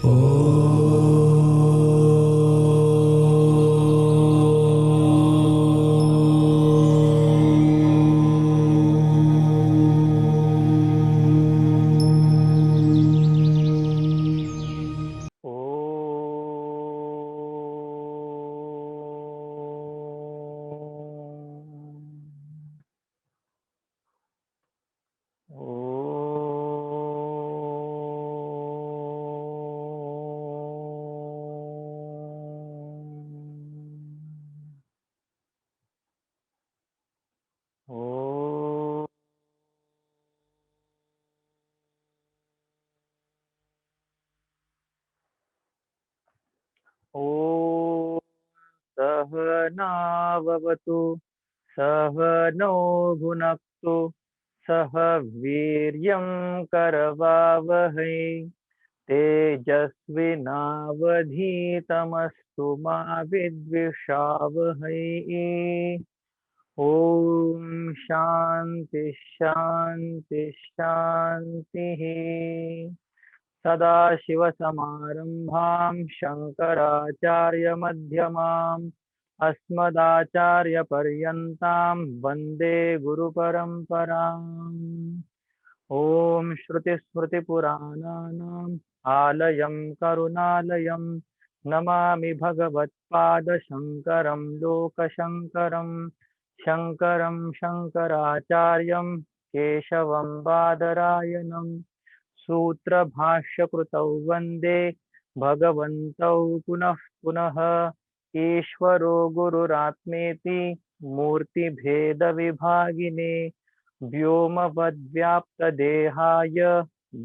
ॐ सहनाववतु सहनौ भुनक्तु सह वीर्यं करवावहै तेजस्विनावधीतमस्तु मा विद्विषावहै। ॐ शान्ति शान्ति शान्तिः। सदाशिवसमारम्भां शङ्कराचार्यमध्यमाम् अस्मदाचार्यपर्यन्तां वन्दे गुरुपरम्पराम्। ॐ श्रुतिस्मृतिपुराणानाम् आलयं करुणालयं नमामि भगवत्पादशङ्करं लोकशङ्करं शङ्करं शङ्कराचार्यं केशवं बादरायणम् सूत्रभाष्यकृतौ वन्दे भगवन्तौ पुनः पुनः। ईश्वरो गुरुरात्मेति मूर्तिभेदविभागिने व्योमवद्व्याप्तदेहाय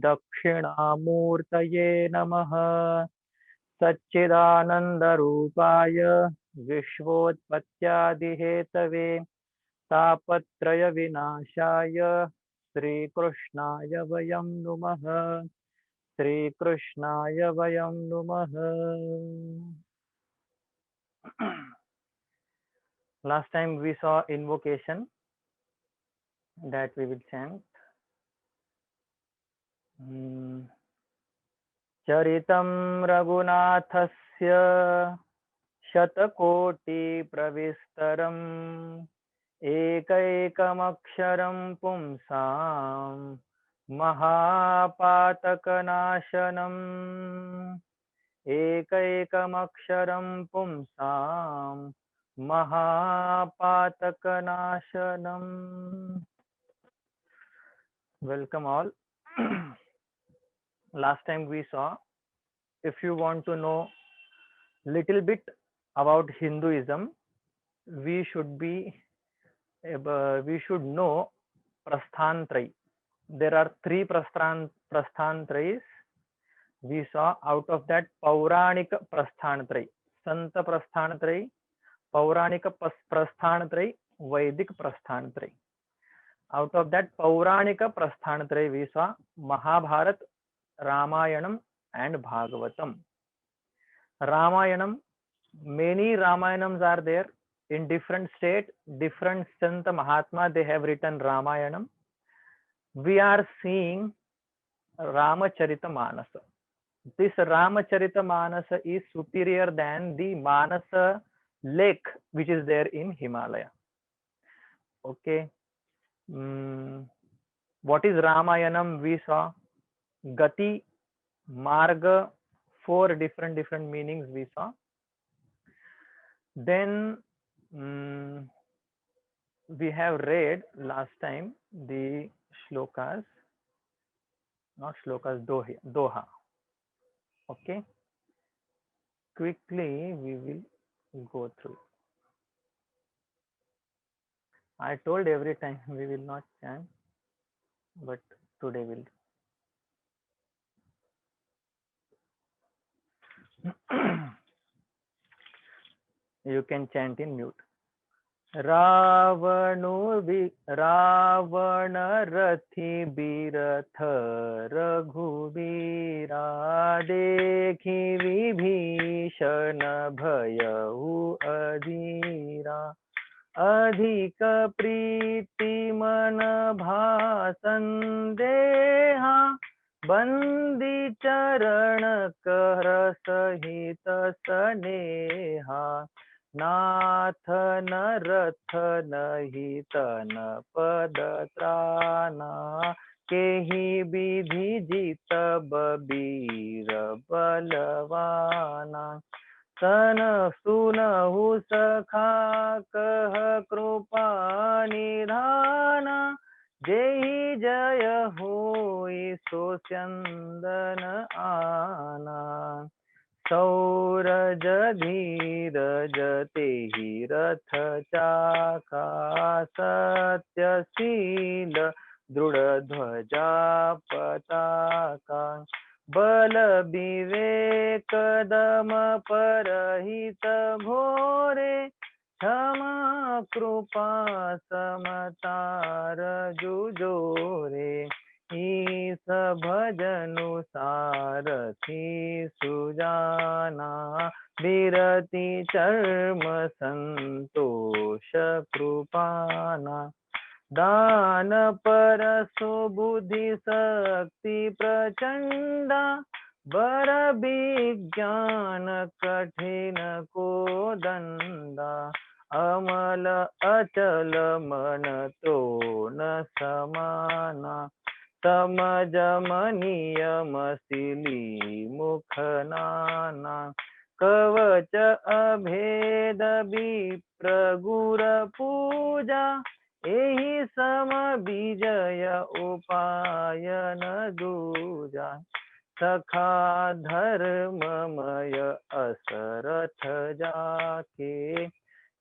दक्षिणामूर्तये नमः। सच्चिदानन्दरूपाय विश्वोत्पत्त्यादिहेतवे तापत्रयविनाशाय श्रीकृष्णाय वयं नुमः। श्रीकृष्णाय वयं नुमः। Last time we saw invocation that we will chant. चरितं रघुनाथस्य शतकोटि प्रविस्तरम् एकैकमक्षरं पुंसां महापातकनाशनम् एकैकमक्षरं पुंसां महापातकनाशनम्। Welcome all. Last time we saw, if you want to know little bit about Hinduism, we should know Prasthantraya. There are 3 Prasthantrayas. We saw out of that Pauranika Prasthantraya, Santa Prasthantraya, Pauranika Prasthantraya, Vedic Prasthantraya. Out of that Pauranika Prasthantraya, we saw Mahabharat, Ramayanam and Bhagavatam. Ramayanam, many Ramayanams are there in different state, different Santa Mahatma, they have written Ramayanam. We are seeing Ramacharitamanasa. This Ramacharitamanasa is superior than the Manasa lake which is there in Himalaya. Okay. What is Ramayanam? We saw Gati, Marga, 4 different meanings we saw. Then we have read last time the shlokas, not shlokas, doha. Okay. Quickly we will go through. I told every time we will not chant, but today we'll. You can chant in mute. Ravan रथि बिरथ रघुबीरा देखि विभीषण भयउ अधीरा अधिक प्रीति मन भासन देहा बंदी चरण कर सहित स्नेहा, नाथ न रथ नहीं तन पद त्राना, केहि विधि जीत बबीर बलवाना, सन सुनहु सखा कह कृपा निधाना, जेहि जय होई सो चंदन आना, सौरज धीरज तेहि रथ चाका, सत्यशील दृढ़ ध्वजा पताका, बल विवेक दम परहित घोरे, क्षमा कृपा समतार जुजोरे, ईस भजनु सारथी सुजाना, विरति चर्म संतोष कृपाना, दान पर सुबुद्धि शक्ति प्रचंडा, बर विज्ञान कठिन को दंडा, अमल अचल मन तो न समाना, समज मनियम सिली मुख नाना, कवच अभेद विप्र गुर पूजा, एहि सम विजय उपायन दूजा, सखा धर्ममय असरथ जाके,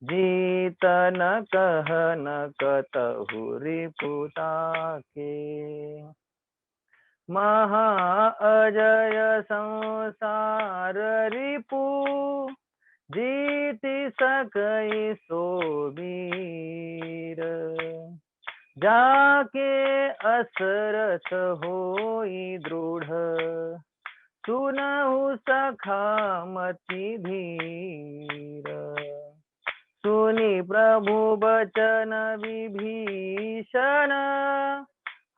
जीत न कह न कतहु रिपुता के, महा अजय संसार रिपु, जीति सकई सो वीर, जाके असरथ होई दृढ़, सुनहु सखा मति धीर, सुनि प्रभु बचन विभीषण,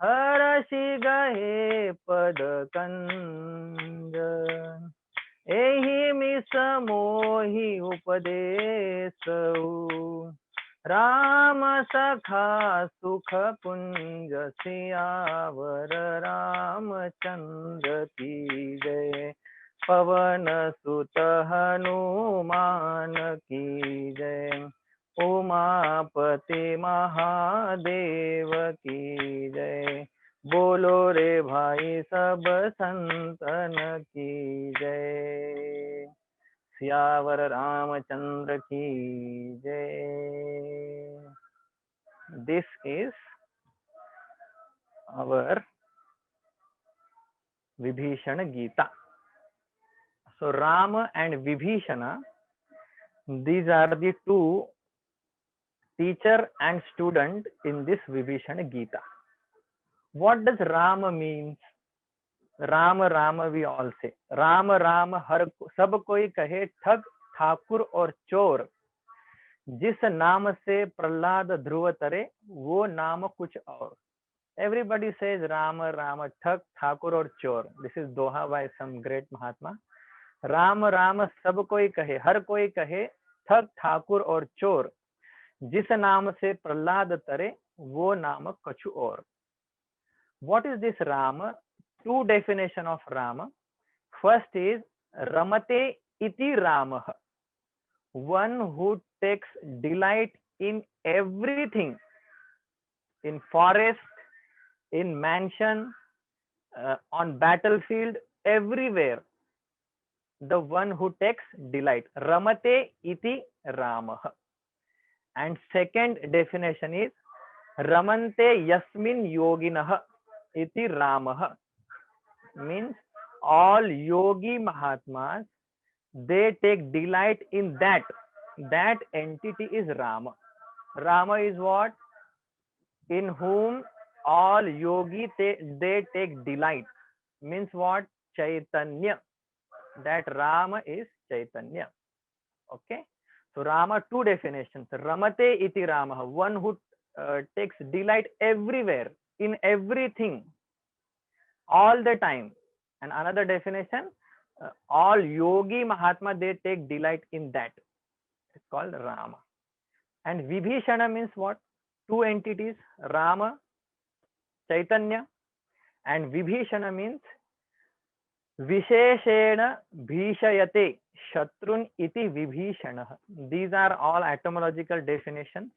हरषि गहे पद कंज, एहि मिस मोहि उपदेशउ, राम सखा सुख पुंज सियावर रामचंद्र की जय, पवन सुत हनुमान की जय, उमापति महादेव की जय, बोलो रे भाई सब संतन की जय, सियावर रामचंद्र की जय. This is our Vibhishana Gita. So Rama and Vibhishana, these are the two teacher and student in this Vibhishana Gita. What does Rama means? Ram Ram we all say. Ram Ram हर सब कोई कहे, ठग ठाकुर और चोर, जिस नाम से प्रहलाद ध्रुव तरे, वो नाम कुछ और. Everybody says राम राम, ठग ठाकुर और चोर. This is Doha by some great महात्मा. राम राम सब कोई कहे, हर कोई कहे, ठग ठाकुर और चोर, जिस नाम से प्रहलाद तरे, वो नाम कछु और. What is this Rama? Two definition of Rama. First is Ramate iti Ramah, one who takes delight in everything, in forest, in mansion, on battlefield, everywhere. The one who takes delight. Ramate iti Ramah. And second definition is Ramante yasmin yoginah iti Ramah. Means all yogi Mahatmas, they take delight in that. That entity is Rama. Rama is what? In whom all yogi they take delight. Means what? Chaitanya. That Rama is Chaitanya. Okay. So Rama, two definitions. Ramate iti Rama, one who takes delight everywhere, in everything. all the time. And another definition, all yogi Mahatma, they take delight in that. It's called Rama. And Vibhishana means what? Two entities, Rama, Chaitanya, and Vibhishana means Visheshena Bhishayate Shatrun iti Vibhishanah. These are all etymological definitions.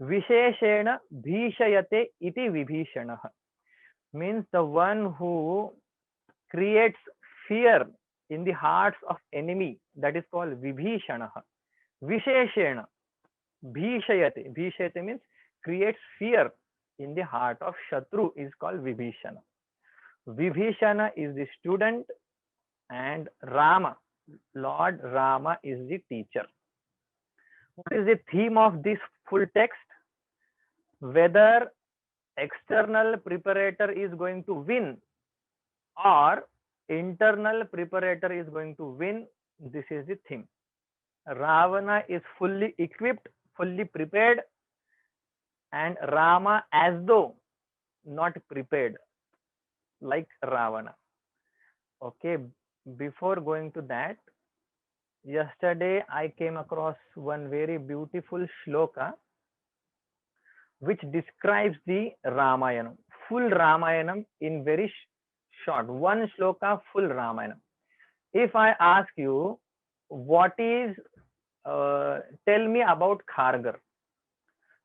Visheshena Bhishayate iti Vibhishanah means the one who creates fear in the hearts of enemy. That is called Vibhishanah. Visheshena Bhishayate. Bhishayate means creates fear in the heart of Shatru is called Vibhishana. Vibhishana is the student and Rama, Lord Rama is the teacher. What is the theme of this full text? Whether external preparator is going to win or internal preparator is going to win, this is the theme. Ravana is fully equipped, fully prepared, and Rama as though not prepared, like Ravana. Okay, before going to that, yesterday I came across one very beautiful shloka which describes the Ramayanam, full Ramayanam in very short, one shloka, full Ramayanam. If I ask you, what is, tell me about Khargar.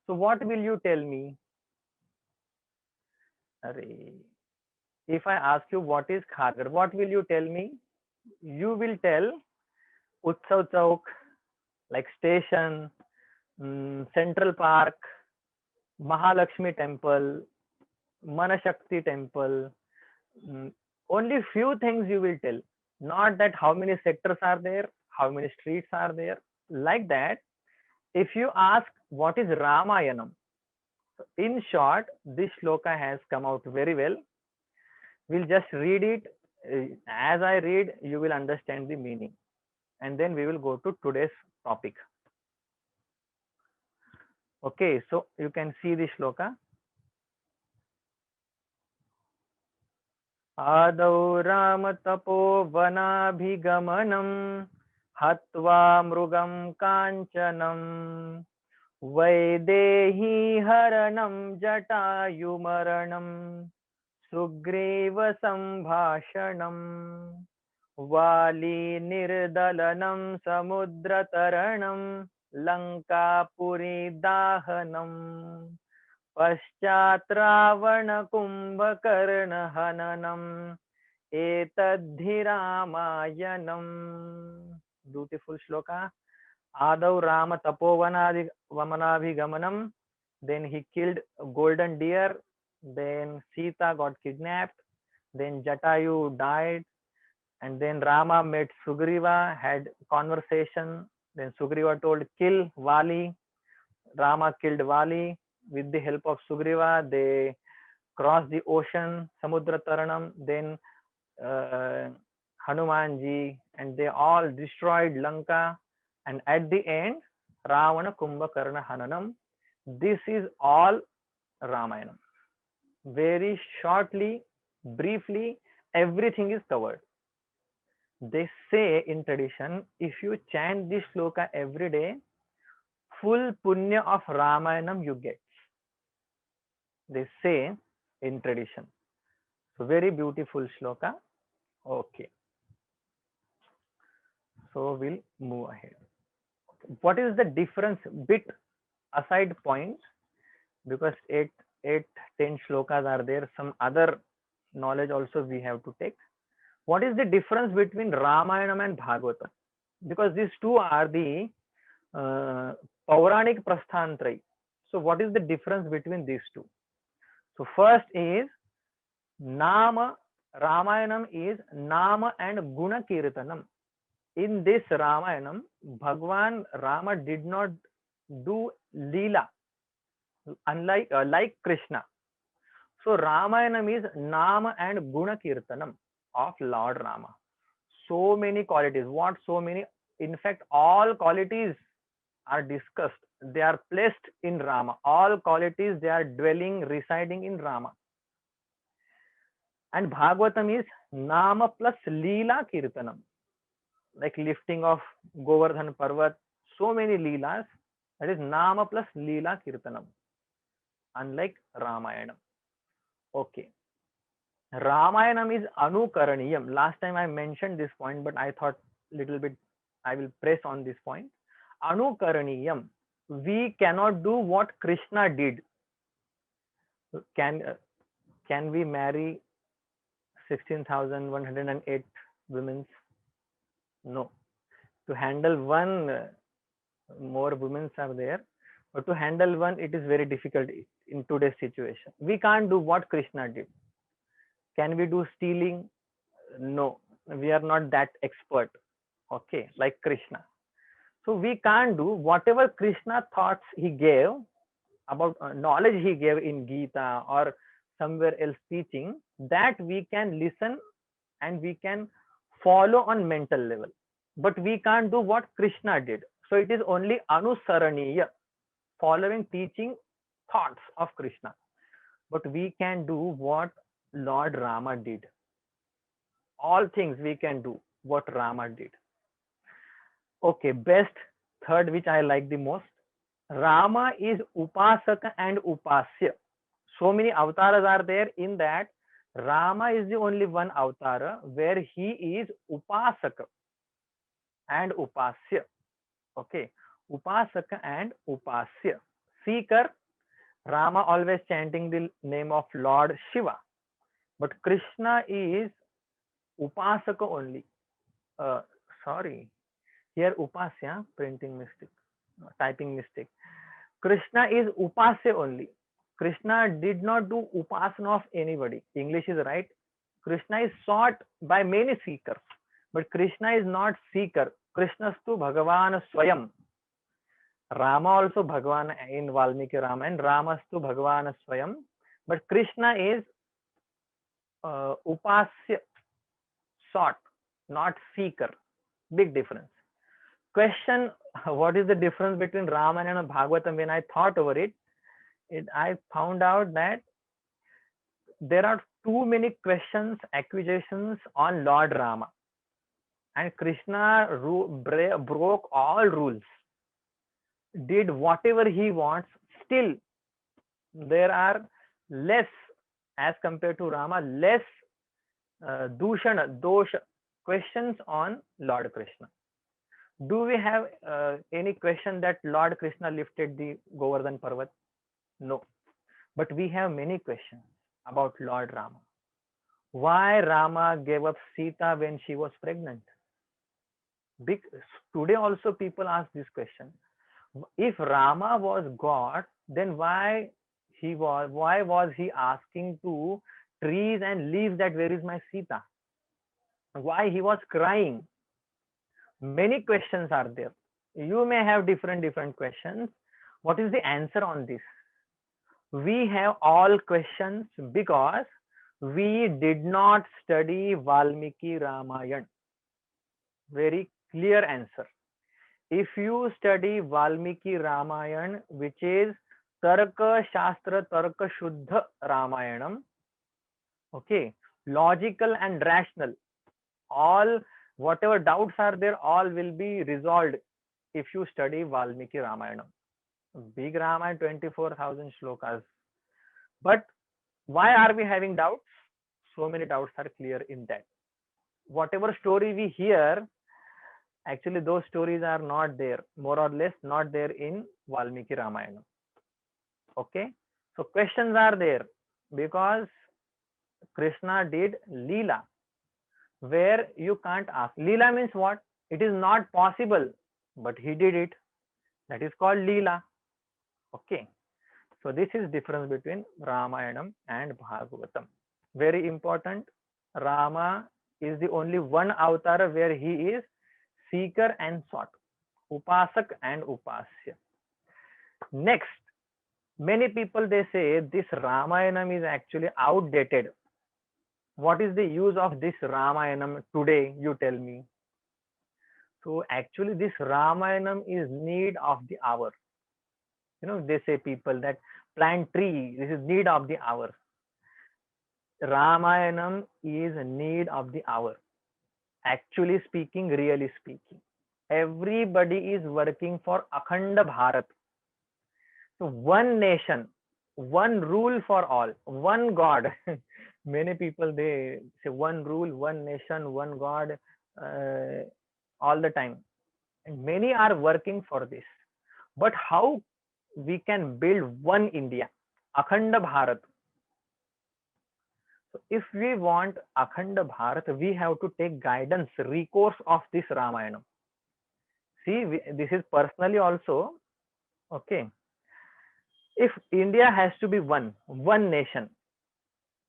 So what will you tell me? If I ask you what is Khargar, what will you tell me? You will tell Utsav Chowk, like station, Central Park, Mahalakshmi temple, Manashakti temple. Only few things you will tell. Not that how many sectors are there, how many streets are there. Like that, if you ask what is Ramayanam, in short, this shloka has come out very well. We'll just read it. As I read, you will understand the meaning. And then we will go to today's topic. Okay, so you can see the shloka. Adau Ram tapo vanabhigamanam hatva mrugam kanchanam Vaidehi haranam jatayumaranam Sugriva sambhashanam Vali nirdalanam samudra Lankapuri dahanam Paschat Ravana Kumbhakarna Hananam Etadhi Ramayanam. Beautiful shloka. Adau Rama Tapovana Then he killed a golden deer. Then Sita got kidnapped. Then Jatayu died. And then Rama met Sugriva, had conversation. Then Sugriva told, kill Vali. Rama killed Vali. With the help of Sugriva, they crossed the ocean, Samudra Taranam. Then Hanumanji, and they all destroyed Lanka. And at the end, Ravana Kumbhakarna Hananam. This is all Ramayana. Very shortly, briefly, everything is covered. They say in tradition, if you chant this shloka every day, full punya of Ramayanam you get. They say in tradition. So very beautiful shloka. Okay. So we'll move ahead. What is the difference? Bit aside points, because 10 shlokas are there. Some other knowledge also we have to take. What is the difference between Ramayanam and Bhagavatam? Because these two are the Pauranic Prasthantraya. So what is the difference between these two? So first is Nama. Ramayanam is Nama and Guna Kirtanam. In this Ramayanam, Bhagwan Rama did not do Leela, unlike like Krishna. So Ramayanam is Nama and Guna Kirtanam of Lord Rama. So many qualities. What so many? In fact, all qualities are discussed. They are placed in Rama. All qualities, they are dwelling, residing in Rama. And Bhagavatam is Nama plus Leela Kirtanam, like lifting of Govardhan Parvat, so many Leelas. That is Nama plus Leela Kirtanam, unlike Ramayana. Okay. Ramayanam is Anukaraniyam. Last time I mentioned this point, but I thought little bit I will press on this point. Anukaraniyam. We cannot do what Krishna did. Can can we marry 16,108 women? No. To handle one, more women are there, but to handle one, it is very difficult in today's situation. We can't do what Krishna did. Can we do stealing? No, we are not that expert. Okay, like Krishna. So we can't do whatever Krishna thoughts he gave about knowledge he gave in Gita or somewhere else teaching, that we can listen and we can follow on mental level. But we can't do what Krishna did. So it is only Anusaraniya, following teaching thoughts of Krishna. But we can do what Lord Rama did. All things we can do what Rama did. Okay, best third, which I like the most. Rama is Upasaka and Upasya. So many avatars are there. In that, Rama is the only one avatar where he is Upasaka and Upasya. Okay, Upasaka and Upasya. Seeker, Rama always chanting the name of Lord Shiva. But Krishna is Upasaka only. Sorry, here Upasya, printing mistake, typing mistake. Krishna is Upasya only. Krishna did not do Upasana of anybody. English is right. Krishna is sought by many seekers. But Krishna is not seeker. Krishnastu Bhagavan Swayam. Rama also Bhagavan in Valmiki Rama, and Ramastu Bhagavan Swayam. But Krishna is Upasya, sought, not seeker. Big difference. Question: what is the difference between Ramayana and Bhagavatam? When I thought over it, I found out that there are too many questions, accusations on Lord Rama. And Krishna broke all rules, did whatever he wants. Still, there are less, as compared to Rama, less dushana, dosha, questions on Lord Krishna. Do we have any question that Lord Krishna lifted the Govardhan Parvat? No. But we have many questions about Lord Rama. Why Rama gave up Sita when she was pregnant? Today also people ask this question. If Rama was God, then why was he asking to trees and leaves that where is my Sita? Why he was crying? Many questions are there. You may have different questions. What is the answer on this? We have all questions because we did not study Valmiki Ramayana. Very clear answer. If you study Valmiki Ramayana, which is Tarka Shastra Tarka Shuddha Ramayanam, okay, logical and rational, all whatever doubts are there, all will be resolved if you study Valmiki Ramayana. Big Ramayana, 24,000 shlokas. But why are we having doubts? So many doubts are clear in that. Whatever story we hear, actually those stories are not there, more or less not there in Valmiki Ramayana. Okay, so questions are there because Krishna did Leela, where you can't ask. Leela means what? It is not possible, but he did it. That is called Leela. Okay, so this is difference between Ramayanam and Bhagavatam. Very important. Rama is the only one avatar where he is seeker and sought, Upasak and Upasya. Next, many people they say this Ramayanam is actually outdated. What is the use of this Ramayanam today? You tell me. So actually this Ramayanam is need of the hour. You know, they say people that plant tree, this is need of the hour. Ramayanam is a need of the hour. Actually speaking, really speaking, everybody is working for Akhanda Bharat. So one nation, one rule for all, one God. Many people they say one rule, one nation, one God, uh, all the time. And many are working for this. But how we can build one India, Akhanda Bharat? So if we want Akhanda Bharat, we have to take guidance, recourse of this Ramayana. See, this is personally also okay. If India has to be one nation,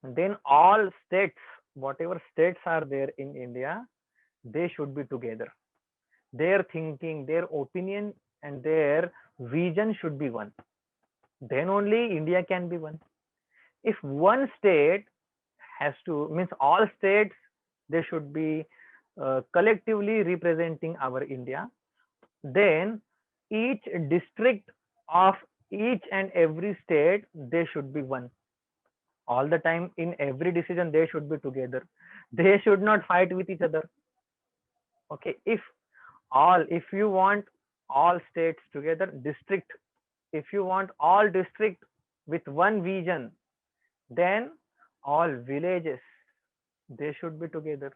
then all states, whatever states are there in India, they should be together. Their thinking, their opinion, and their vision should be one. Then only India can be one. If one state has to, means all states, they should be collectively representing our India, then each district of each and every state, they should be one. All the time in every decision, they should be together. They should not fight with each other. Okay, if you want all states together, district, if you want all district with one vision, then all villages, they should be together.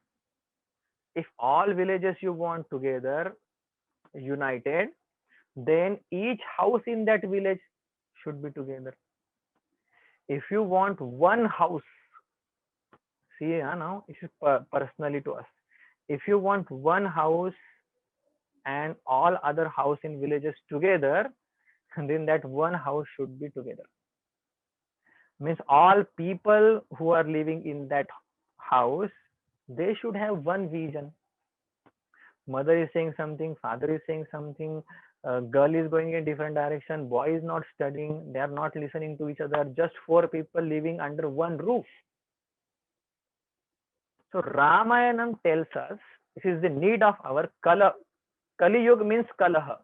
If all villages you want together, united, then each house in that village should be together. If you want one house, see, now this is personally to us. If you want one house and all other house in villages together, then that one house should be together. Means all people who are living in that house, they should have one vision. Mother is saying something, father is saying something, girl is going in different direction, boy is not studying, they are not listening to each other, just four people living under one roof. So Ramayanam tells us this is the need of our Kala. Kali Yuga means Kalaha.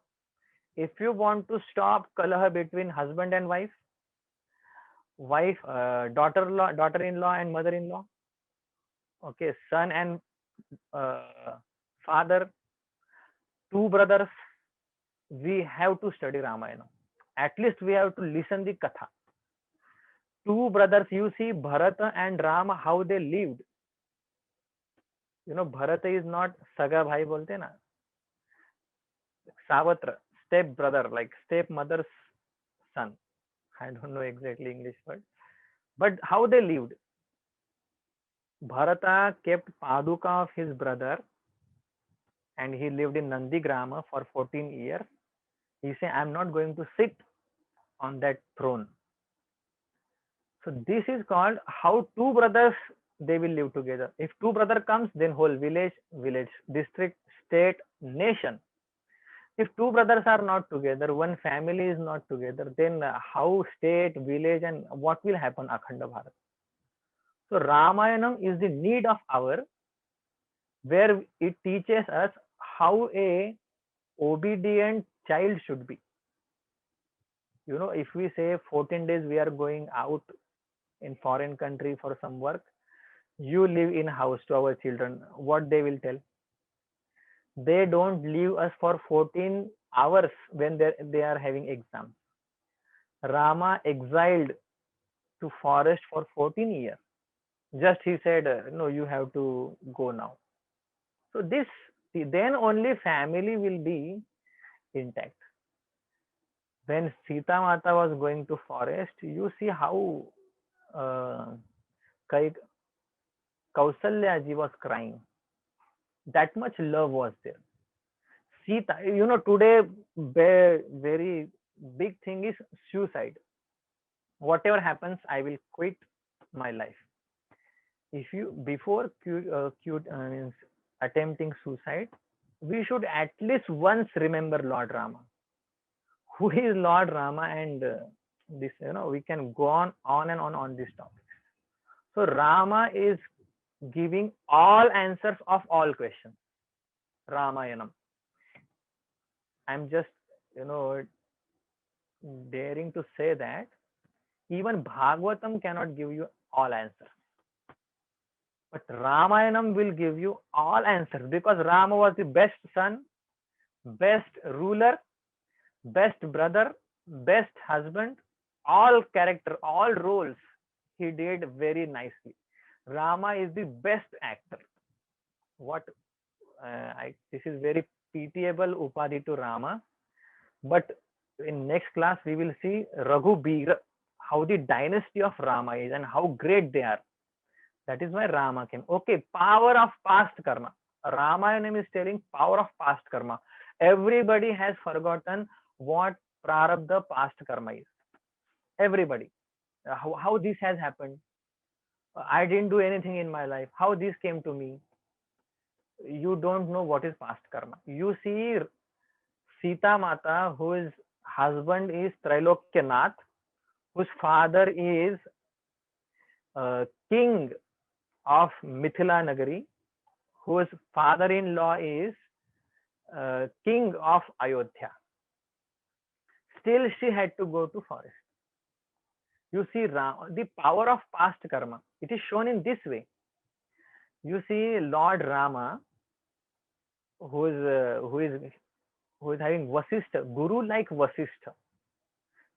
If you want to stop Kalaha between husband and wife, daughter-in-law and mother-in-law, okay, son and father, two brothers, we have to study Ramayana. At least we have to listen the Katha. Two brothers, you see Bharata and Rama, how they lived. You know, Bharata is not Saga Bhai bolte na. Savatra, step brother, like step mother's son. I don't know exactly English word. But how they lived. Bharata kept Paduka of his brother and he lived in Nandigrama for 14 years. He said, I'm not going to sit on that throne. So this is called how two brothers they will live together. If two brother comes, then whole village, district, state, nation. If two brothers are not together, one family is not together, then how state, village, and what will happen Akhanda Bharat? So Ramayanam is the need of hour, where it teaches us how a obedient child should be. You know, if we say 14 days we are going out in foreign country for some work, you live in house to our children, what they will tell? They don't leave us for 14 hours when they are having exam. Rama exiled to forest for 14 years. Just he said, no, you have to go now. So this, then only family will be intact. When Sita Mata was going to forest, you see how uh, Kausalya ji was crying. That much love was there. Sita, you know, today very big thing is suicide. Whatever happens, I will quit my life. If you before means attempting suicide, we should at least once remember Lord Rama. Who is Lord Rama? And this, you know, we can go on and on this topic. So Rama is giving all answers of all questions. Ramayanam. I'm just, you know, daring to say that even Bhagavatam cannot give you all answers. But Ramayanam will give you all answers because Rama was the best son, best ruler, best brother, best husband, all character, all roles he did very nicely. Rama is the best actor. What this is very pitiable upadhi to Rama, but in next class we will see Raghubir, how the dynasty of Rama is and how great they are. That is why Rama came. Okay, power of past karma. Ramayana is telling power of past karma. Everybody has forgotten what prarabdha past karma is. Everybody. How this has happened. I didn't do anything in my life. How this came to me. You don't know what is past karma. You see Sita Mata, whose husband is Trailokyanath, whose father is king of Mithila Nagari, whose father-in-law is king of Ayodhya. Still, she had to go to forest. You see, the power of past karma. It is shown in this way. You see, Lord Rama, who is having Vasishtha, Guru like Vasishtha.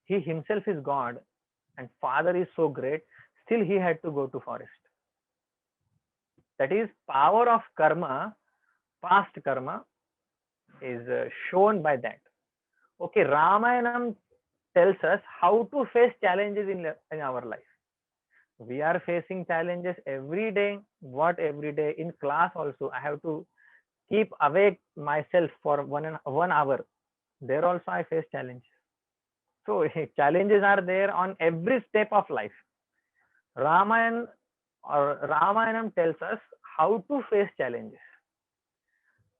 He himself is God, and Father is so great. Still, he had to go to forest. That is power of karma, past karma, is shown by that. Okay, Ramayanam tells us how to face challenges in our life. We are facing challenges every day. What every day? In class also, I have to keep awake myself for 1 hour. There also I face challenges. So challenges are there on every step of life. Ramayanam tells us how to face challenges.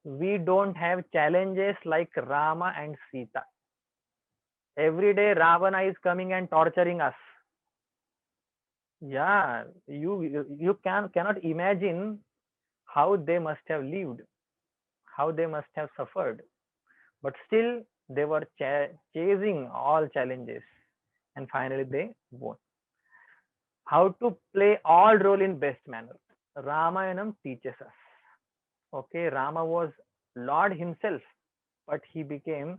We don't have challenges like Rama and Sita. Every day Ravana is coming and torturing us. Yeah, you cannot imagine how they must have lived, how they must have suffered, but still they were chasing all challenges, and finally they won. How to play all role in best manner. Ramayanam teaches us. Okay, Rama was Lord himself, but he became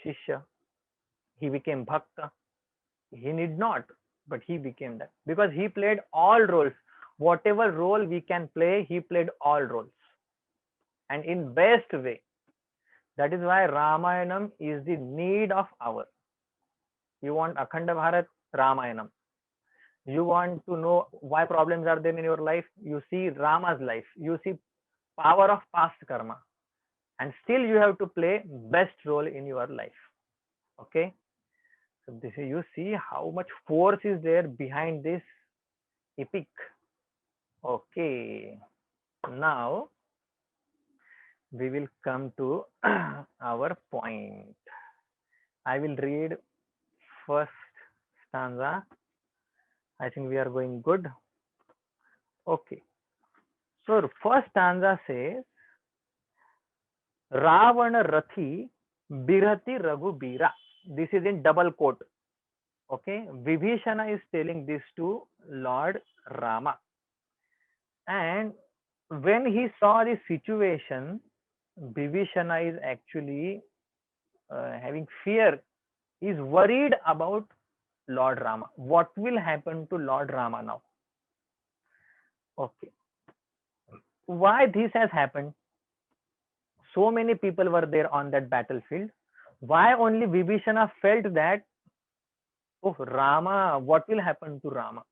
Shishya, he became Bhakta. He need not, but he became that because he played all roles. Whatever role we can play, he played all roles and in best way. That is why Ramayanam is the need of hour. You want Akhanda Bharat, Ramayanam. You want to know why problems are there in your life, you see Rama's life, you see power of past karma, and still you have to play best role in your life. Okay, so this is, you see how much force is there behind this epic. Okay, now we will come to our point. I will read first stanza. I think we are going good. Okay, so first stanza says, Ravana Rathi Birhati Raghubira. This is in double quote. Okay, Vibhishana is telling this to Lord Rama. And when he saw the situation, Vibhishana is actually having fear, is worried about Lord Rama. What will happen to Lord Rama now? Okay, why this has happened? So many people were there on that battlefield. Why only Vibhishana felt that, oh Rama, what will happen to Rama?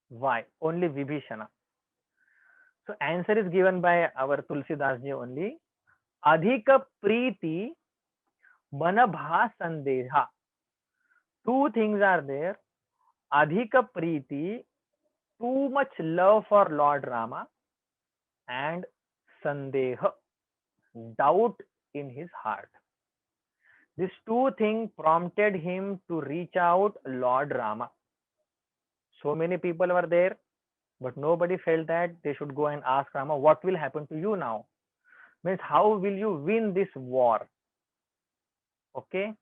Why only Vibhishana? So answer is given by our Tulsidas ji only. Adhika Preeti Manabha Sandeha. Two things are there. Adhika Preeti, too much love for Lord Rama, and Sandeha, doubt in his heart. These two things prompted him to reach out Lord Rama. So many people were there, but nobody felt that they should go and ask Rama, what will happen to you now? Means how will you win this war? Okay,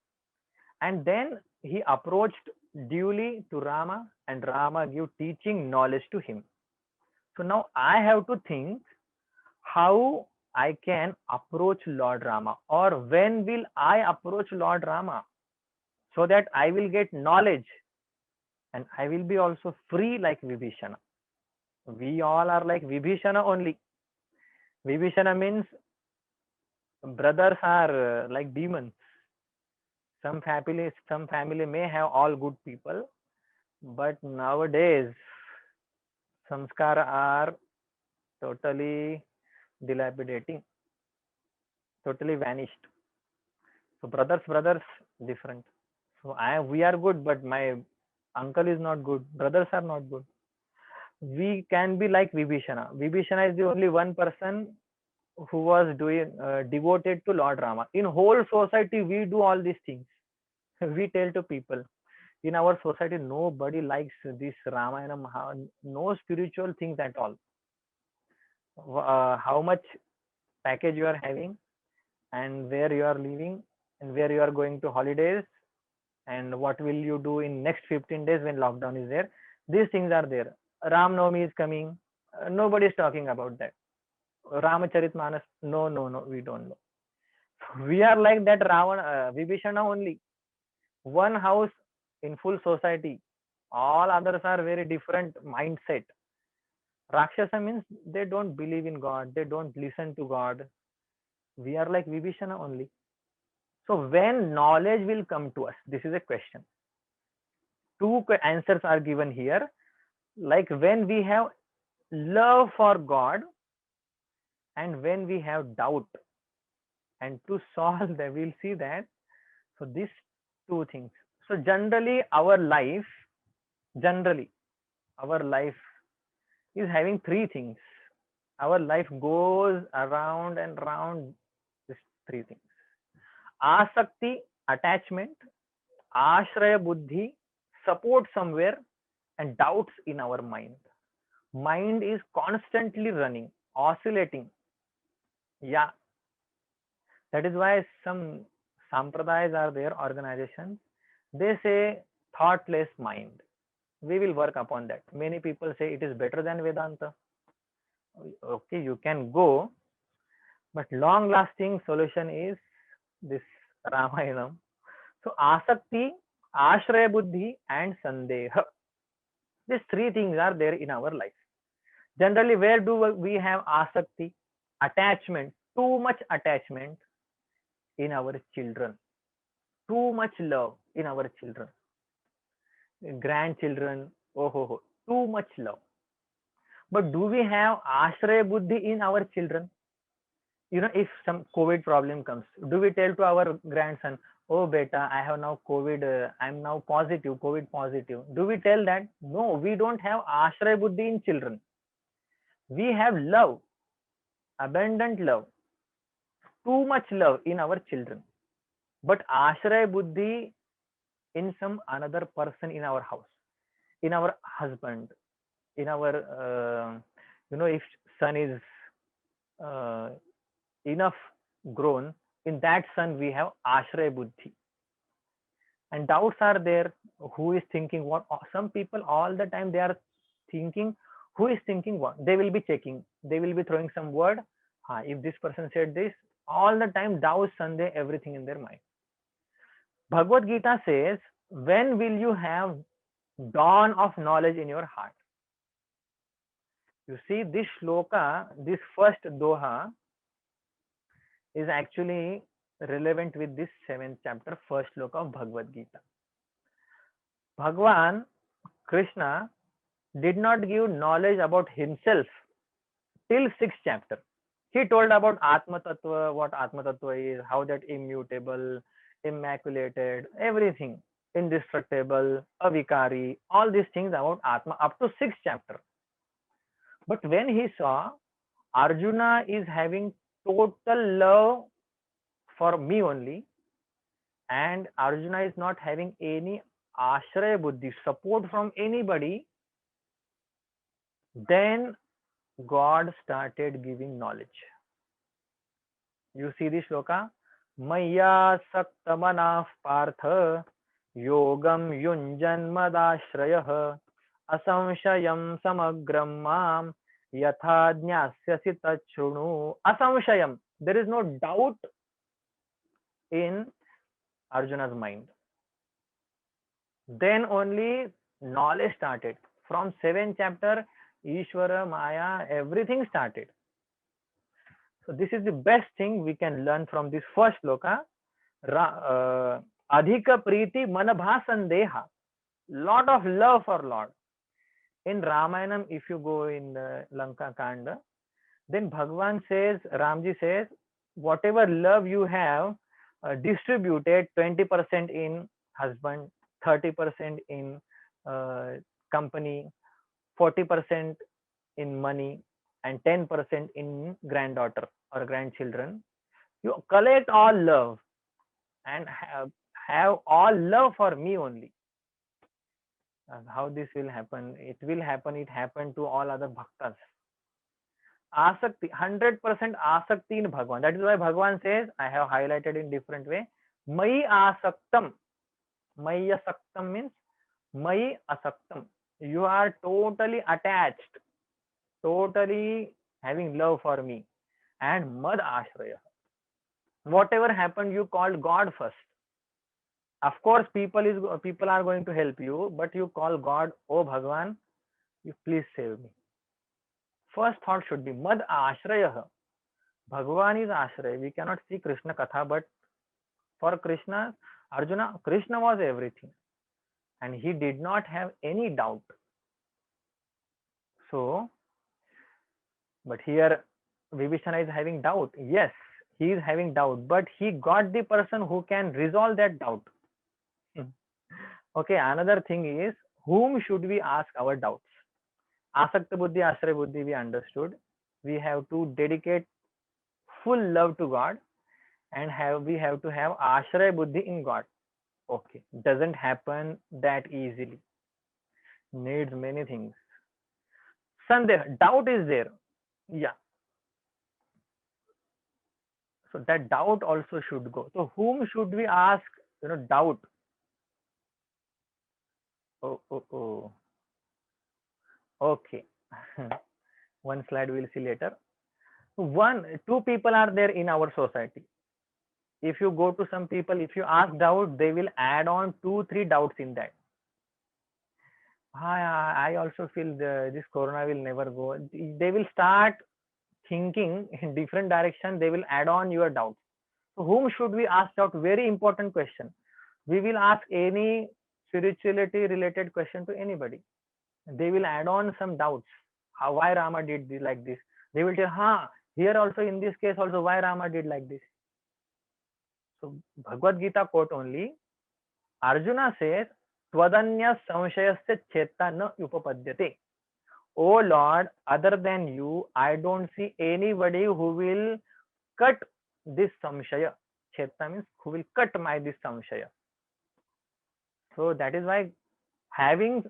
and then he approached duly to Rama, and Rama gave teaching knowledge to him. So now I have to think how I can approach Lord Rama, or when will I approach Lord Rama, so that I will get knowledge and I will be also free like Vibhishana. We all are like Vibhishana only. Vibhishana means brothers are like demons. Some family may have all good people, but nowadays samskara are totally dilapidating, totally vanished. So brothers different. So we are good, but my uncle is not good. Brothers are not good. We can be like Vibhishana. Vibhishana is the only one person who was doing devoted to Lord Rama. In whole society, we do all these things. We tell to people. In our society, nobody likes this Ramayana, no spiritual things at all. How much package you are having, and where you are living, and where you are going to holidays, and what will you do in next 15 days when lockdown is there. These things are there. Ram Navami is coming. Nobody is talking about that. Ramacharit Manas. No, no, no. We don't know. We are like that Vibhishana only. One house in full society. All others are very different mindset. Rakshasa means they don't believe in God. They don't listen to God. We are like Vibhishana only. So when knowledge will come to us? This is a question. Two answers are given here. Like when we have love for God and when we have doubt. And to solve that, we'll see that. So these two things. So generally, our life is having three things. Our life goes around and around these three things. Asakti, attachment, ashraya buddhi, support somewhere, and doubts in our mind. Mind is constantly running, oscillating. Yeah, that is why some sampradayas are there, organizations. They say thoughtless mind. We will work upon that. Many people say it is better than Vedanta. Okay, you can go, but long lasting solution is this Ramayanam. So asakti, ashraya buddhi, and sandeha. These three things are there in our life. Generally, where do we have asakti? Attachment, too much attachment in our children, too much love in our children, grandchildren, oh, too much love. But do we have ashraya buddhi in our children? If some COVID problem comes, do we tell to our grandson, oh beta, I have now COVID, I'm now positive, COVID positive? Do we tell that? No, we don't have ashraya buddhi in children. We have love, abundant love, too much love in our children. But ashraya buddhi in some another person in our house, in our husband, in our, if son is enough grown, in that son we have ashraya buddhi. And doubts are there. Who is thinking what? Some people all the time they are thinking, who is thinking what? They will be checking. They will be throwing some word. If this person said this, all the time doubts, Sunday, everything in their mind. Bhagavad Gita says, when will you have dawn of knowledge in your heart? You see, this shloka, this first doha, is actually relevant with this 7th chapter, first shloka of Bhagavad Gita. Bhagwan Krishna did not give knowledge about himself till 6th chapter. He told about Atma Tattva, what Atma Tattva is, how that immutable, immaculated, everything, indestructible, avikari, all these things about Atma up to 6th chapter. But when he saw Arjuna is having total love for me only, and Arjuna is not having any ashraya buddhi, support from anybody, then God started giving knowledge. You see this shloka? Maya saktamanah partha yogam yunjan madashrayah asamshayam samagram mam यथा ज्ञास्यसि तच्छृणु असंशयम. There is no doubt in Arjuna's mind. Then only knowledge started. From 7th chapter, Ishvara, Maya, everything started. So this is the best thing we can learn from this first sloka. Adhika Priti Manabha Sandeha. Lot of love for Lord. In Ramayanam, if you go in the Lanka Kanda, then Bhagwan says, Ramji says, whatever love you have distributed 20% in husband, 30% in company, 40% in money, and 10% in granddaughter or grandchildren. You collect all love and have all love for me only. How this will happen? It will happen. It happened to all other bhaktas. Asakti, 100% asakti in Bhagwan. That is why Bhagwan says, I have highlighted in different way. Mai asaktam. Mai asaktam means Mai asaktam. You are totally attached, totally having love for me. And Mad ashraya. Whatever happened, you called God first. Of course, people are going to help you, but you call God, oh Bhagwan, you please save me. First thought should be Mad ashraya. Bhagwan is ashraya. We cannot see Krishna Katha, but for Krishna, Arjuna, Krishna was everything. And he did not have any doubt. So, but here Vibhishana is having doubt. Yes, he is having doubt, but he got the person who can resolve that doubt. Okay, another thing is, whom should we ask our doubts? Asakta Buddhi, Ashraya Buddhi, we understood. We have to dedicate full love to God, and we have to have Ashraya Buddhi in God. Okay, doesn't happen that easily. Needs many things. Sandeh, doubt is there. Yeah. So that doubt also should go. So whom should we ask, doubt? Oh. Okay. One slide we'll see later. Two people are there in our society. If you go to some people, if you ask doubt, they will add on 2-3 doubts in that. I also feel this corona will never go. They will start thinking in different direction. They will add on your doubts. So whom should we ask doubt? Very important question. We will ask any spirituality related question to anybody. They will add on some doubts. Why Rama did this like this? They will tell, here also in this case also why Rama did like this. So Bhagavad Gita quote only, Arjuna says, Twadanya samshayasya cheta na upapadyate. Oh Lord, other than you, I don't see anybody who will cut this samshaya. Cheta means who will cut this samshaya. So that is why having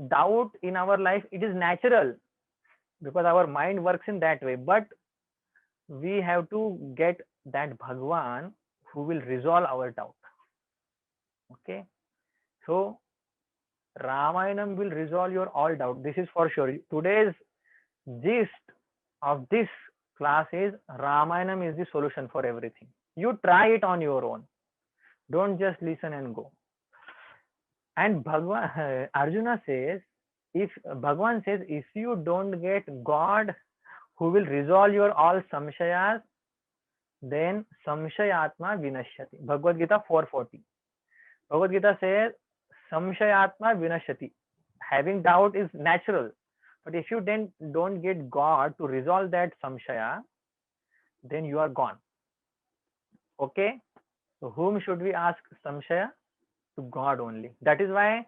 doubt in our life, it is natural because our mind works in that way. But we have to get that Bhagwan who will resolve our doubt. Okay. So Ramayanam will resolve your all doubt. This is for sure. Today's gist of this class is Ramayanam is the solution for everything. You try it on your own. Don't just listen and go. And Arjuna says, if Bhagwan says, if you don't get God who will resolve your all samshayas, then samshayatma vinashyati. Bhagavad Gita 4:40. Bhagavad Gita says, samshayatma vinashyati. Having doubt is natural. But if you then don't get God to resolve that samshaya, then you are gone. Okay? So whom should we ask samshaya? To God only. That is why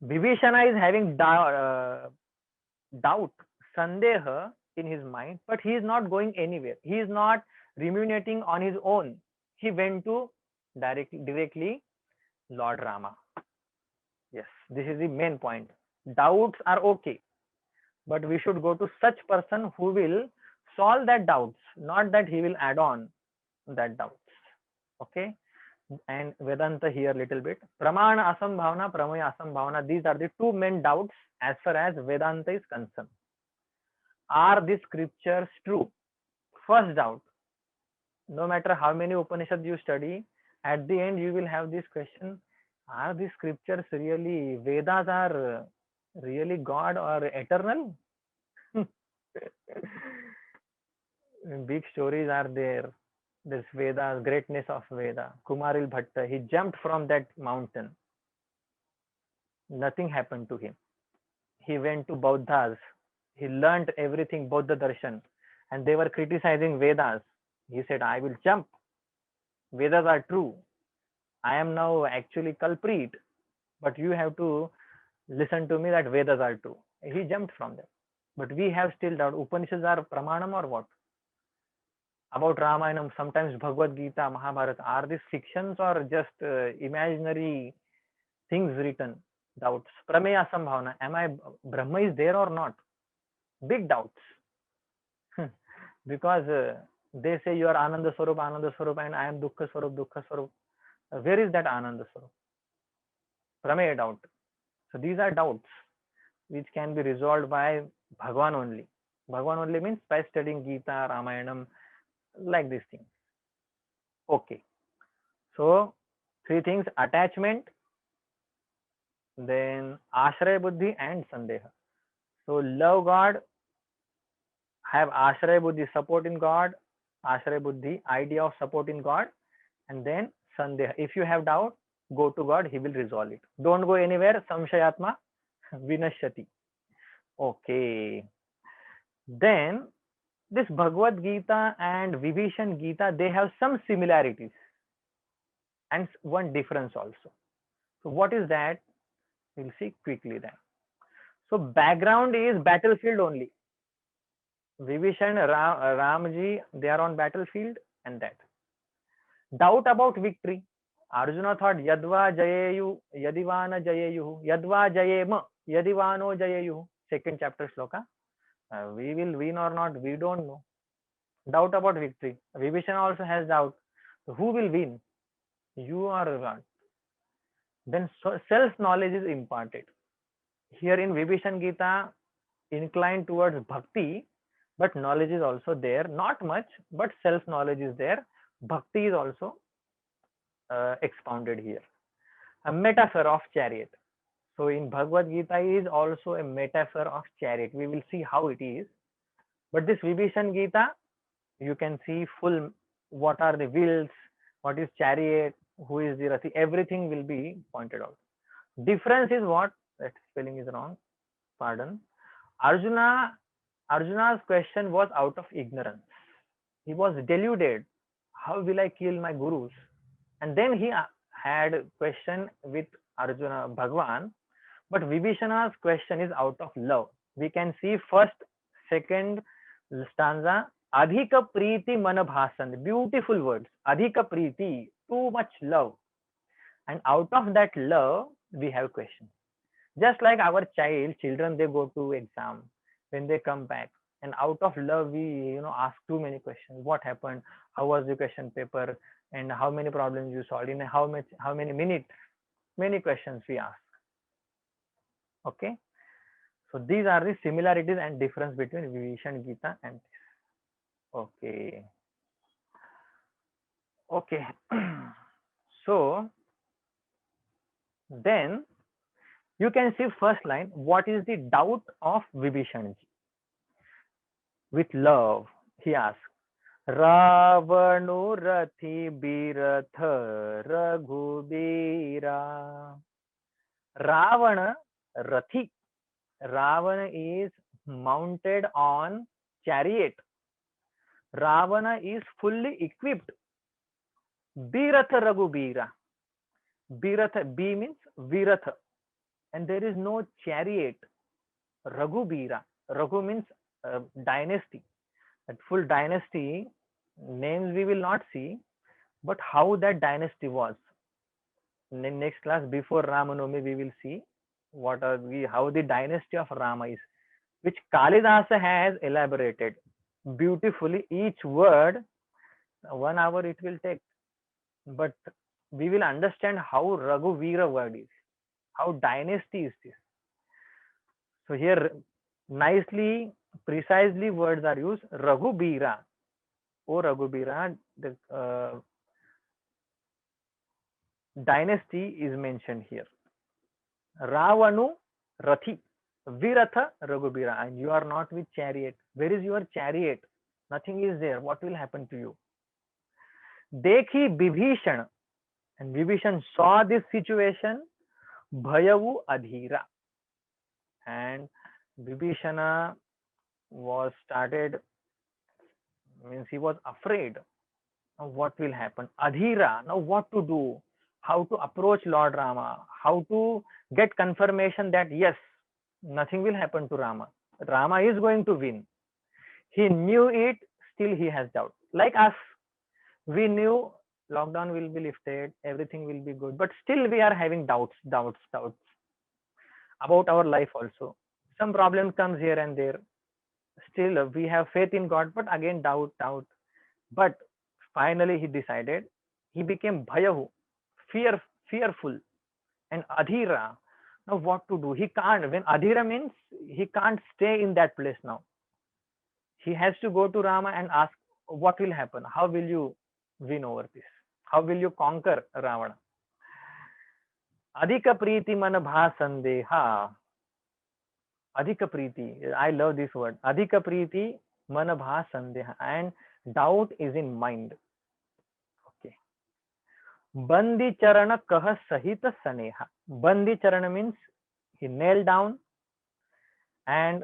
Vibhishana is having doubt, sandeha in his mind, but he is not going anywhere. He is not ruminating on his own. He went to directly Lord Rama. Yes, this is the main point. Doubts are okay, but we should go to such person who will solve that doubts, not that he will add on that doubts. Okay. And Vedanta here little bit. Pramana Asambhavana, Pramaya Asambhavana. These are the two main doubts as far as Vedanta is concerned. Are these scriptures true? First doubt. No matter how many Upanishads you study, at the end you will have this question: are these scriptures really, Vedas are really God or eternal? Big stories are there. This Vedas, greatness of Veda. Kumaril Bhatta, he jumped from that mountain. Nothing happened to him. He went to Buddhas. He learned everything, Buddha Darshan, and they were criticizing Vedas. He said, I will jump. Vedas are true. I am now actually culprit, but you have to listen to me that Vedas are true. He jumped from them. But we have still doubt. Upanishads are pramanam or what? About Ramayanam, sometimes Bhagavad Gita, Mahabharata, are these fictions or just imaginary things written? Doubts. Prameya Sambhavana. Am I, Brahma is there or not? Big doubts. Because they say you are Ananda Swarup, and I am Dukkha Swarup. Where is that Ananda Swarup? Prameya doubt. So these are doubts which can be resolved by Bhagwan only. Bhagwan only means by studying Gita, Ramayanam, like these things. Okay. So three things: attachment, then Ashraya Buddhi and Sandeha. So love God, have Ashraya Buddhi, support in God, Ashraya Buddhi, idea of support in God, and then Sandeha. If you have doubt, go to God, He will resolve it. Don't go anywhere. Samshayatma vinashyati. Okay. Then this Bhagavad Gita and Vibhishan Gita, they have some similarities and one difference also. So what is that? We'll see quickly then. So background is battlefield only. Vibhishan, Ramji, they are on battlefield, and that. Doubt about victory. Arjuna thought Yadva Jayeyu, Yadivana Jayeyu, Yadva Jayema, Yadivano Jayeyu. Second chapter sloka. We will win or not, we don't know. Doubt about victory. Vibhishan also has doubt. So who will win? You or God? Then self-knowledge is imparted. Here in Vibhishan Gita, inclined towards bhakti, but knowledge is also there. Not much, but self-knowledge is there. Bhakti is also expounded here. A metaphor of chariot. So in Bhagavad Gita is also a metaphor of chariot. We will see how it is. But this Vibhishan Gita, you can see full what are the wheels, what is chariot, who is the Rathi, everything will be pointed out. Difference is what? That spelling is wrong. Pardon. Arjuna's question was out of ignorance. He was deluded. How will I kill my gurus? And then he had a question with Arjuna Bhagwan. But Vibhishana's question is out of love. We can see first, second stanza. Adhika Preeti Manabhasan. Beautiful words. Adhika Preeti. Too much love. And out of that love, we have questions. Just like our children, they go to exam. When they come back, and out of love, we ask too many questions. What happened? How was the question paper? And how many problems you solved in how many minutes? Many questions we ask. Okay. So these are the similarities and difference between Vibhishan Gita and this. Okay. Okay. So then you can see first line. What is the doubt of Vibhishanji? With love, he asks, Ravanu Rathi Biratha Raghubira. Ravana Rathi. Ravana is mounted on chariot. Ravana is fully equipped. Biratha Raghubira. Biratha, B means Viratha. And there is no chariot. Raghubira. Raghu means dynasty. That full dynasty names we will not see, but how that dynasty was. In the next class before Ramanomi, we will see how the dynasty of Rama is, which Kalidasa has elaborated beautifully. Each word, 1 hour it will take, but we will understand how Raghuvira word is, how dynasty is this. So here nicely Precisely words are used. Raghubira. Oh, Raghubira, the dynasty is mentioned here. Ravanu Rathi. Viratha Raghubira. And you are not with chariot. Where is your chariot? Nothing is there. What will happen to you? Dekhi Bibhishan. And Vibhishan saw this situation. Bhayavu Adhira. And Vibhishana was started, means he was afraid. Now what will happen? Adhira, now what to do? How to approach Lord Rama? How to get confirmation that yes, nothing will happen to Rama. Rama is going to win. He knew it, still he has doubt. Like us, we knew lockdown will be lifted, everything will be good, but still we are having doubts about our life also. Some problem comes here and there. Still we have faith in God, but again doubt. But finally he decided. He became bhayahu, fearful, and adhira. Now what to do? He can't. When adhira means he can't stay in that place now. He has to go to Rama and ask, what will happen? How will you win over this? How will you conquer Ravana? Adhika priti man bha sandeha. Adhika priti. I love this word. Adhika priti man bha sandeha. And doubt is in mind. Okay. Bandi charana kah sahita saneha. Bandi charana means he knelt down, and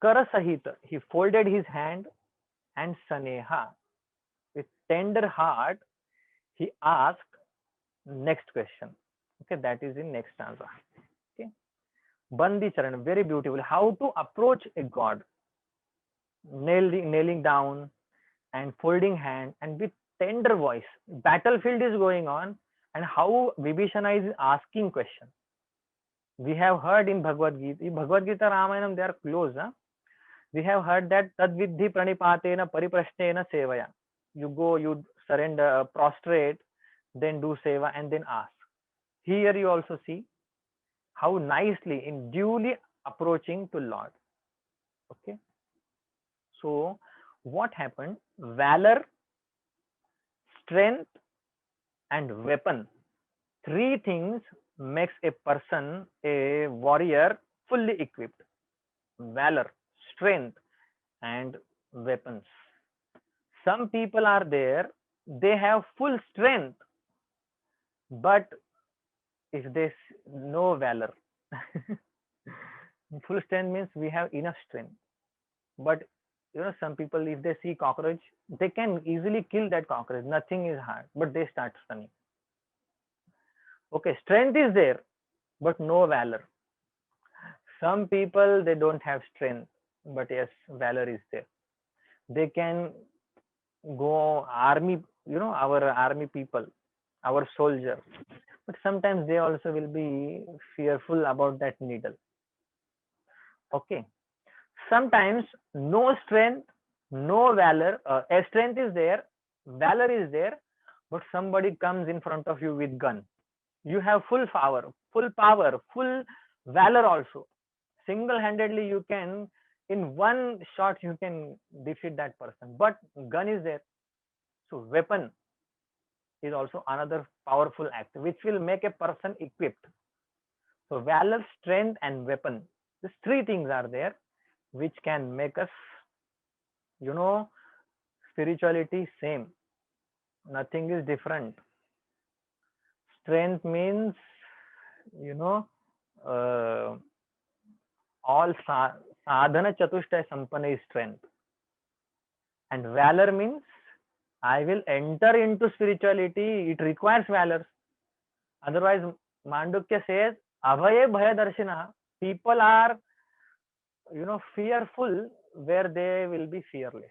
kara sahita, he folded his hand, and saneha, with tender heart, he asked next question. Okay, that is in next stanza. Okay. Bandi charana, very beautiful. How to approach a god. Kneeling down and folding hand and with tender voice. Battlefield is going on, and how Vibhishana is asking question. We have heard in Bhagavad Gita, Ramayanam, they are close. Huh? We have heard that tadvidhi pranipatena pariprashnena sevaya. You go, you surrender, prostrate, then do seva and then ask. Here you also see how nicely in duly approaching to Lord. Okay. So what happened? Valor, strength, and weapon. Three things makes a person a warrior fully equipped. Valor, strength, and weapons. Some people are there, they have full strength, but if they no valor. Full strength means we have enough strength, but some people, if they see cockroach, they can easily kill that cockroach. Nothing is hard, but they start stunning. Okay, strength is there, but no valor. Some people, they don't have strength, but yes, valor is there. They can go army, our army people, our soldier, but sometimes they also will be fearful about that needle. Okay, sometimes no strength, no valor. A strength is there, valor is there, but somebody comes in front of you with gun. You have full power, full valor also. Single-handedly you can, in one shot you can defeat that person, but gun is there. So weapon is also another powerful act which will make a person equipped. So valor, strength, and weapon, these three things are there which can make us, spirituality same. Nothing is different. Strength means, all sadhana chatushtaya sampanna is strength. And valor means I will enter into spirituality. It requires valor. Otherwise, Mandukya says, Abhaye Bhaya Darshina. People are, fearful where they will be fearless.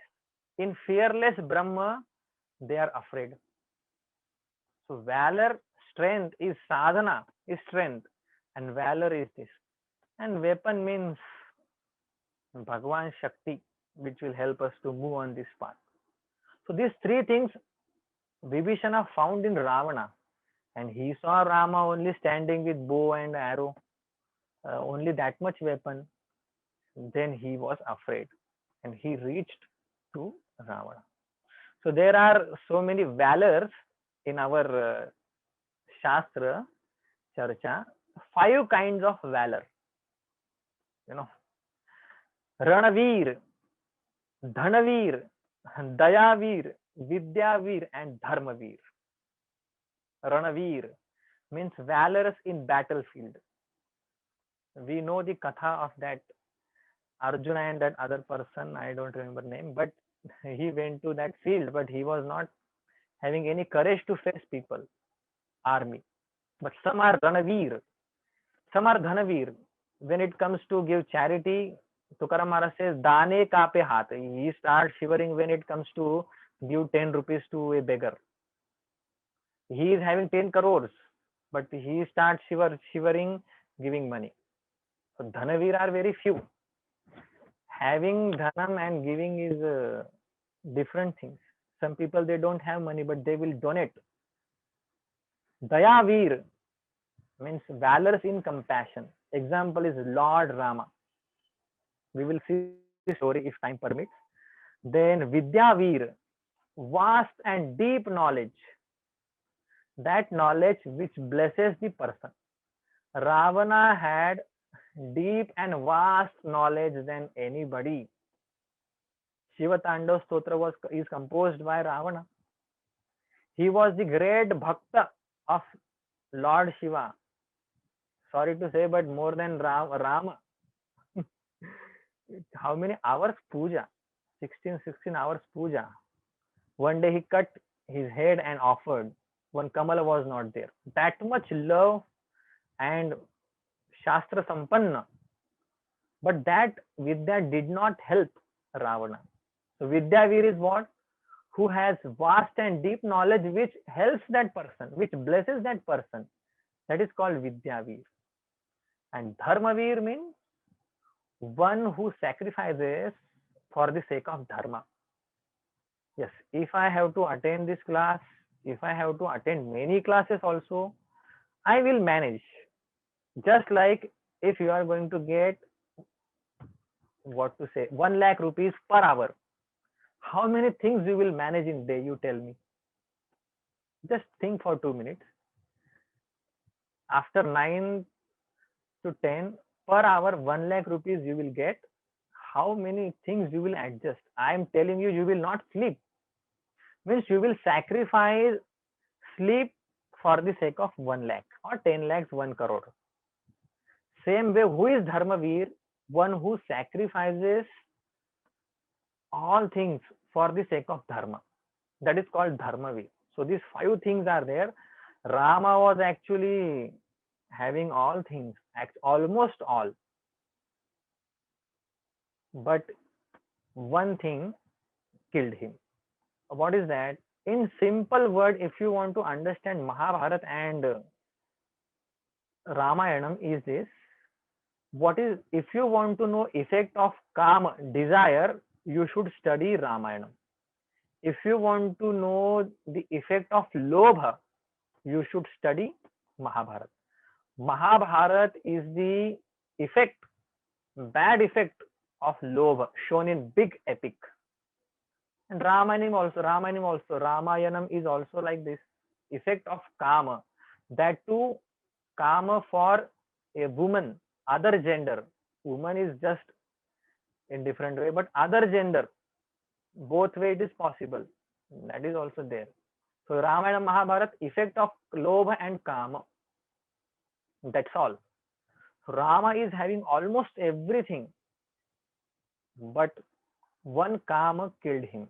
In fearless Brahma, they are afraid. So valor, strength is sadhana, is strength, and valor is this. And weapon means Bhagwan Shakti, which will help us to move on this path. So these three things Vibhishana found in Ravana, and he saw Rama only standing with bow and arrow, only that much weapon. Then he was afraid and he reached to Ravana. So there are so many valors in our Shastra Charcha. 5 kinds of valor. You know, Ranaveer, Dhanaveer, Dayaveer, Vidyaveer, and Dharmaveer. Ranaveer means valorous in battlefield. We know the katha of that Arjuna and that other person, I don't remember name, but he went to that field, but he was not having any courage to face people, army. But some are Ranaveer, some are Dhanaveer. When it comes to give charity, Tukaram Maharaj says, Dane kape haath. He starts shivering when it comes to give 10 rupees to a beggar. He is having 10 crores, but he starts shivering, giving money. So Dhanaveer are very few. Having dhanam and giving is different things. Some people, they don't have money, but they will donate. Dayaveer means valorous in compassion. Example is Lord Rama. We will see the story if time permits. Then Vidyaveer, vast and deep knowledge. That knowledge which blesses the person. Ravana had deep and vast knowledge than anybody. Shiva Tandav Stotra is composed by Ravana. He was the great bhakta of Lord Shiva. Sorry to say, but more than Rama. How many hours puja? 16 hours puja. One day he cut his head and offered. One Kamala was not there. That much love and Shastra Sampanna. But that Vidya did not help Ravana. So Vidyaveer is what? Who has vast and deep knowledge which helps that person, which blesses that person. That is called Vidyaveer. And Dharmaveer means one who sacrifices for the sake of Dharma. Yes, if I have to attend this class, if I have to attend many classes also, I will manage. Just like if you are going to get, what to say, 1 lakh rupees per hour, how many things you will manage in day, you tell me. Just think for 2 minutes. After 9 to 10 per hour, 1 lakh rupees you will get. How many things you will adjust? I am telling you, you will not sleep. Means you will sacrifice sleep for the sake of 1 lakh or 10 lakhs, 1 crore. Same way, who is Dharmaveer? One who sacrifices all things for the sake of Dharma. That is called Dharmaveer. So these 5 things are there. Rama was actually having all things, almost all. But one thing killed him. What is that? In simple word, if you want to understand Mahabharata and Ramayanam, is this: what is, if you want to know effect of kama, desire, you should study Ramayanam. If you want to know the effect of lobha, you should study Mahabharata. Mahabharata is the effect, bad effect of lobha shown in big epic. And Ramayanam is also like this. Effect of kama, that too kama for a woman, other gender. Woman is just in different way, but other gender, both way it is possible. That is also there. So Ramayana Mahabharata, effect of lobha and kama. That's all. So Rama is having almost everything, but one kama killed him.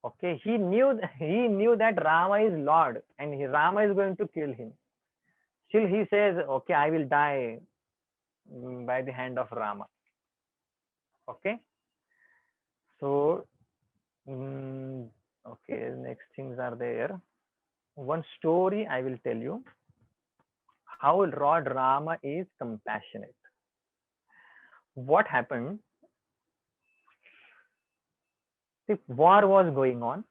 Okay, he knew that Rama is Lord and Rama is going to kill him. Still he says, okay, I will die by the hand of Rama. Okay. So, okay, next things are there. One story I will tell you, how Lord Rama is compassionate. What happened? The war was going on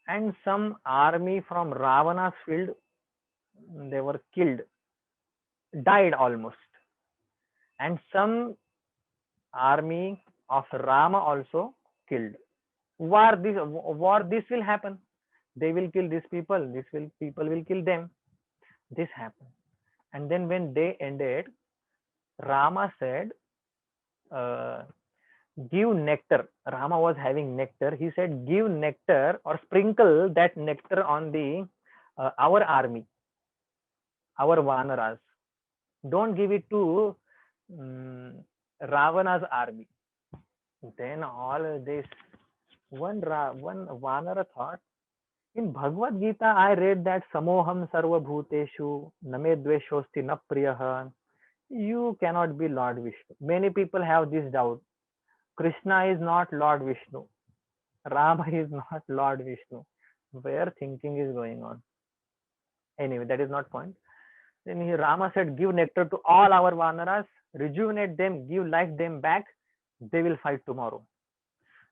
and some army from Ravana's field, they were killed, died almost. And some army of Rama also killed. War this will happen. They will kill these people. People will kill them. This happened. And then when they ended, Rama said, uh, give nectar. Rama was having nectar. He said, give nectar or sprinkle that nectar on the our army, our Vanaras. Don't give it to Ravana's army. Then all this one Vanara thought, in Bhagavad Gita, I read that Samoham Sarva Bhuteshu Name Dveshosti Na Priyaha. You cannot be Lord Vishnu. Many people have this doubt. Krishna is not Lord Vishnu. Rama is not Lord Vishnu. Where thinking is going on? Anyway, that is not point. Then Rama said, give nectar to all our Vanaras, rejuvenate them, give life them back. They will fight tomorrow.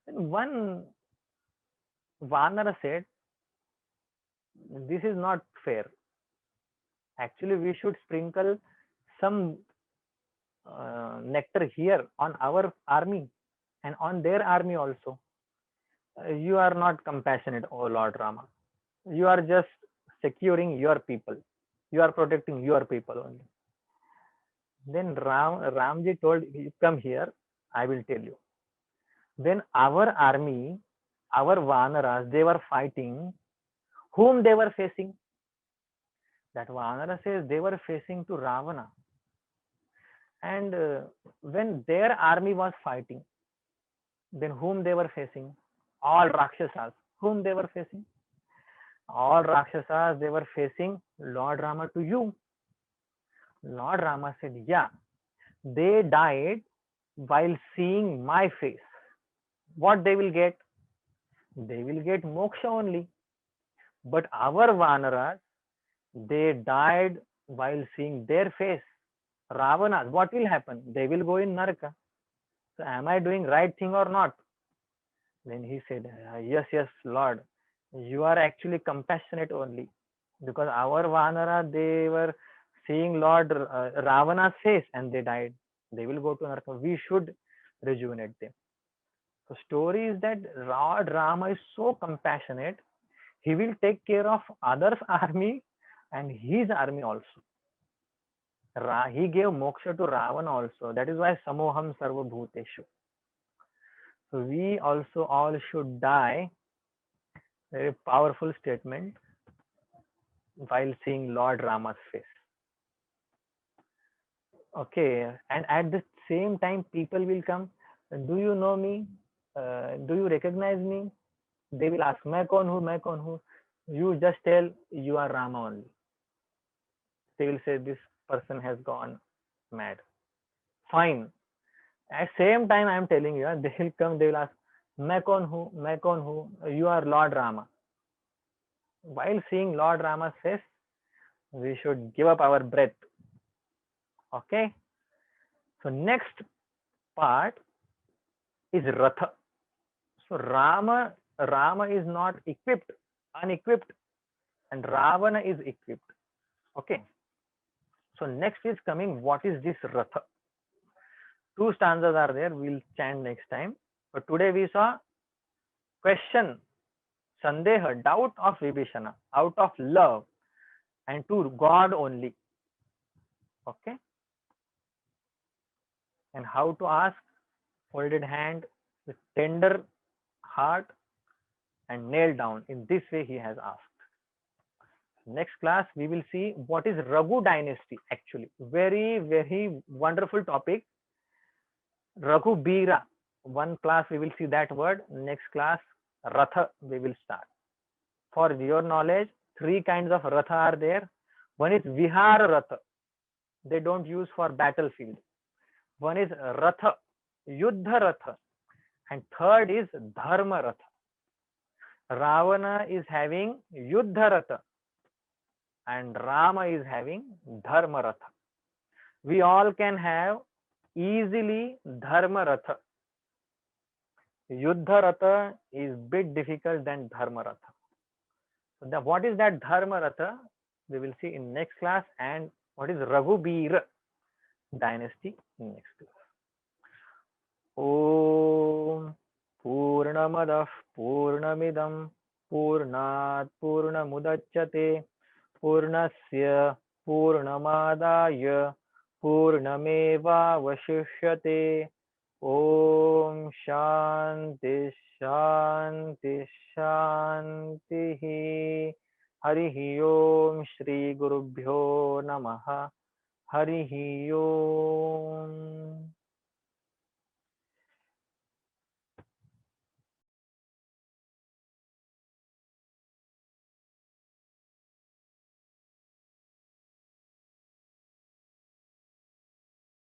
Then one Vanara said, this is not fair. Actually, we should sprinkle some nectar here on our army and on their army also. You are not compassionate, oh Lord Rama. You are just securing your people. You are protecting your people only. Then Ramji told, come here, I will tell you. When our army, our Vanaras, they were fighting, whom they were facing? That Vanara says they were facing to Ravana. And when their army was fighting, then whom they were facing? All Rakshasas. Whom they were facing? All Rakshasas, they were facing Lord Rama to you. Lord Rama said, yeah, they died while seeing my face. What they will get? They will get moksha only. But our Vanaras, they died while seeing their face. Ravana, what will happen? They will go in Naraka. So am I doing right thing or not? Then he said, yes, yes, Lord, you are actually compassionate only. Because our Vanara, they were seeing Lord Ravana's face and they died. They will go to Naraka. We should rejuvenate them. So story is that Lord Rama is so compassionate, he will take care of others' army and his army also. He gave moksha to Ravana also. That is why Samoham Sarva Bhuteshu. So we also all should die. Very powerful statement while seeing Lord Rama's face. Okay, and at the same time, people will come. Do you know me? Do you recognize me? They will ask, "मैं कौन हूँ? मैं कौन हूँ?" You just tell you are Rama only. They will say this person has gone mad. Fine. At same time, I am telling you, they will come. They will ask, "मैं कौन हूँ? मैं कौन हूँ?" You are Lord Rama. While seeing Lord Rama's face, we should give up our breath. Okay. So next part is Ratha. So Rama is not equipped, unequipped, and Ravana is equipped. Okay. So next is coming, what is this Ratha? Two stanzas are there, we'll chant next time. But today we saw question, Sandeha, doubt of Vibhishana, out of love and to God only. Okay. And how to ask, folded hand, with tender heart and nailed down. In this way he has asked. Next class we will see what is Raghu dynasty actually. Very, very wonderful topic. Raghu Bira. One class we will see that word. Next class Ratha we will start. For your knowledge, three kinds of Ratha are there. One is Vihara Ratha. They don't use for battlefield. One is Ratha, Yuddha Ratha. And third is Dharma Ratha. Ravana is having Yuddha Ratha and Rama is having Dharma Ratha. We all can have easily Dharma Ratha. Yuddha Ratha is bit difficult than Dharma Ratha. So what is that Dharma Ratha? We will see in next class, and what is Raghubir dynasty in next class. ॐ पूर्णमदः पूर्णमिदं पूर्णात् पूर्णमुदच्यते पूर्णस्य पूर्णमादाय पूर्णमेवावशिष्यते। ॐ शान्ति शान्ति शान्तिः। हरिः ओम श्री गुरुभ्यो नमः। हरिः ओम।